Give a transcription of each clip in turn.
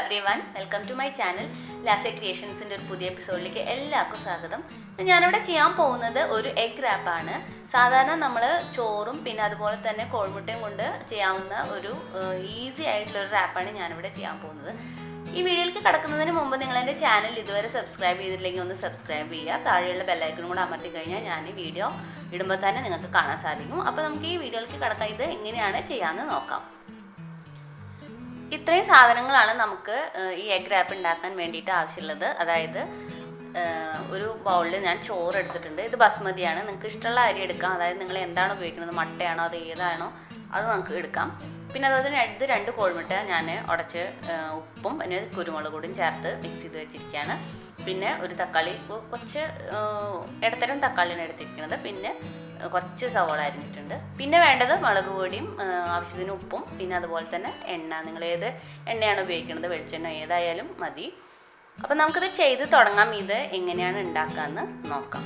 everyone, welcome to my channel Lasya ക്രിയേഷൻസിന്റെ ഒരു പുതിയ എപ്പിസോഡിലേക്ക് എല്ലാവർക്കും സ്വാഗതം. ഞാനിവിടെ ചെയ്യാൻ പോകുന്നത് ഒരു എഗ് റാപ്പ് ആണ്. സാധാരണ നമ്മൾ ചോറും പിന്നെ അതുപോലെ തന്നെ കോഴിമുട്ടയും കൊണ്ട് ചെയ്യാവുന്ന ഒരു ഈസി ആയിട്ടുള്ള ഒരു റാപ്പാണ് ഞാനിവിടെ ചെയ്യാൻ പോകുന്നത്. ഈ വീഡിയോയിലേക്ക് കടക്കുന്നതിന് മുമ്പ് നിങ്ങൾ എൻ്റെ ചാനൽ ഇതുവരെ സബ്സ്ക്രൈബ് ചെയ്തിട്ടില്ലെങ്കിൽ ഒന്ന് സബ്സ്ക്രൈബ് ചെയ്യുക. താഴെയുള്ള ബെല്ലൈക്കണും കൂടെ അമർത്തി കഴിഞ്ഞാൽ ഞാൻ ഈ വീഡിയോ ഇടുമ്പോൾ തന്നെ നിങ്ങൾക്ക് കാണാൻ സാധിക്കും. അപ്പോൾ നമുക്ക് ഈ വീഡിയോയിലേക്ക് കടക്കാം. ഇത് എങ്ങനെയാണ് ചെയ്യാമെന്ന് നോക്കാം. ഇത്രയും സാധനങ്ങളാണ് നമുക്ക് ഈ എഗ് റാപ്പ് ഉണ്ടാക്കാൻ വേണ്ടിയിട്ട് ആവശ്യമുള്ളത്. അതായത് ഒരു ബൗളിൽ ഞാൻ ചോറ് എടുത്തിട്ടുണ്ട്. ഇത് ബസ്മതിയാണ്. നിങ്ങൾക്ക് ഇഷ്ടമുള്ള അരി എടുക്കാം. അതായത് നിങ്ങൾ എന്താണ് ഉപയോഗിക്കുന്നത്, മട്ടയാണോ അത് ഏതാണോ അത് നമുക്ക് എടുക്കാം. പിന്നെ അതുപോലെ തന്നെ ഇത് 2 കോഴിമുട്ട ഞാൻ ഉടച്ച് ഉപ്പും പിന്നെ കുരുമുളക് കൂടിയും ചേർത്ത് മിക്സ് ചെയ്ത് വെച്ചിരിക്കുകയാണ്. പിന്നെ ഒരു തക്കാളി, കുറച്ച് ഇടത്തരം തക്കാളിയാണ് എടുത്തിരിക്കുന്നത്. പിന്നെ കുറച്ച് സവോള അരിഞ്ഞിട്ടുണ്ട്. പിന്നെ വേണ്ടത് മുളക് പൊടിയും ആവശ്യത്തിന് ഉപ്പും പിന്നെ അതുപോലെ തന്നെ എണ്ണ. നിങ്ങൾ ഏത് എണ്ണയാണ് ഉപയോഗിക്കുന്നത്, വെളിച്ചെണ്ണ ഏതായാലും മതി. അപ്പം നമുക്കിത് ചെയ്ത് തുടങ്ങാം. ഇത് എങ്ങനെയാണ് ഉണ്ടാക്കാമെന്ന് നോക്കാം.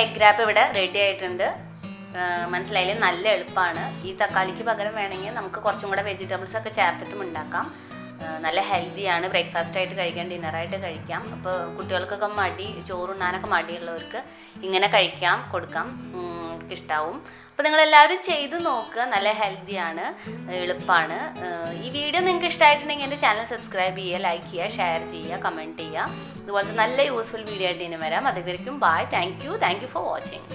എഗ് റാപ്പ് ഇവിടെ റെഡി ആയിട്ടുണ്ട്. മനസ്സിലായില്ലേ? നല്ല എളുപ്പമാണ്. ഈ തക്കാളിക്ക് പകരം വേണമെങ്കിൽ നമുക്ക് കുറച്ചും കൂടെ വെജിറ്റബിൾസ് ഒക്കെ ചേർത്തിട്ടും ഉണ്ടാക്കാം. നല്ല ഹെൽത്തിയാണ്. ബ്രേക്ക്ഫാസ്റ്റ് ആയിട്ട് കഴിക്കാം, ഡിന്നറായിട്ട് കഴിക്കാം. അപ്പോൾ കുട്ടികൾക്കൊക്കെ ചോറുണ്ണാനൊക്കെ മടിയുള്ളവർക്ക് ഇങ്ങനെ കൊടുക്കാം, ഇഷ്ടാവും. അപ്പോൾ നിങ്ങളെല്ലാവരും ചെയ്ത് നോക്കുക. നല്ല ഹെൽത്തിയാണ്, എളുപ്പമാണ്. ഈ വീഡിയോ നിങ്ങൾക്ക് ഇഷ്ടമായിട്ടുണ്ടെങ്കിൽ എൻ്റെ ചാനൽ സബ്സ്ക്രൈബ് ചെയ്യുക, ലൈക്ക് ചെയ്യുക, ഷെയർ ചെയ്യുക, കമൻറ്റ് ചെയ്യുക. ഇതുപോലത്തെ നല്ല യൂസ്ഫുൾ വീഡിയോ ആയിട്ട് ഇനി വരാം. അതുവരെയും bye. Thank you for watching.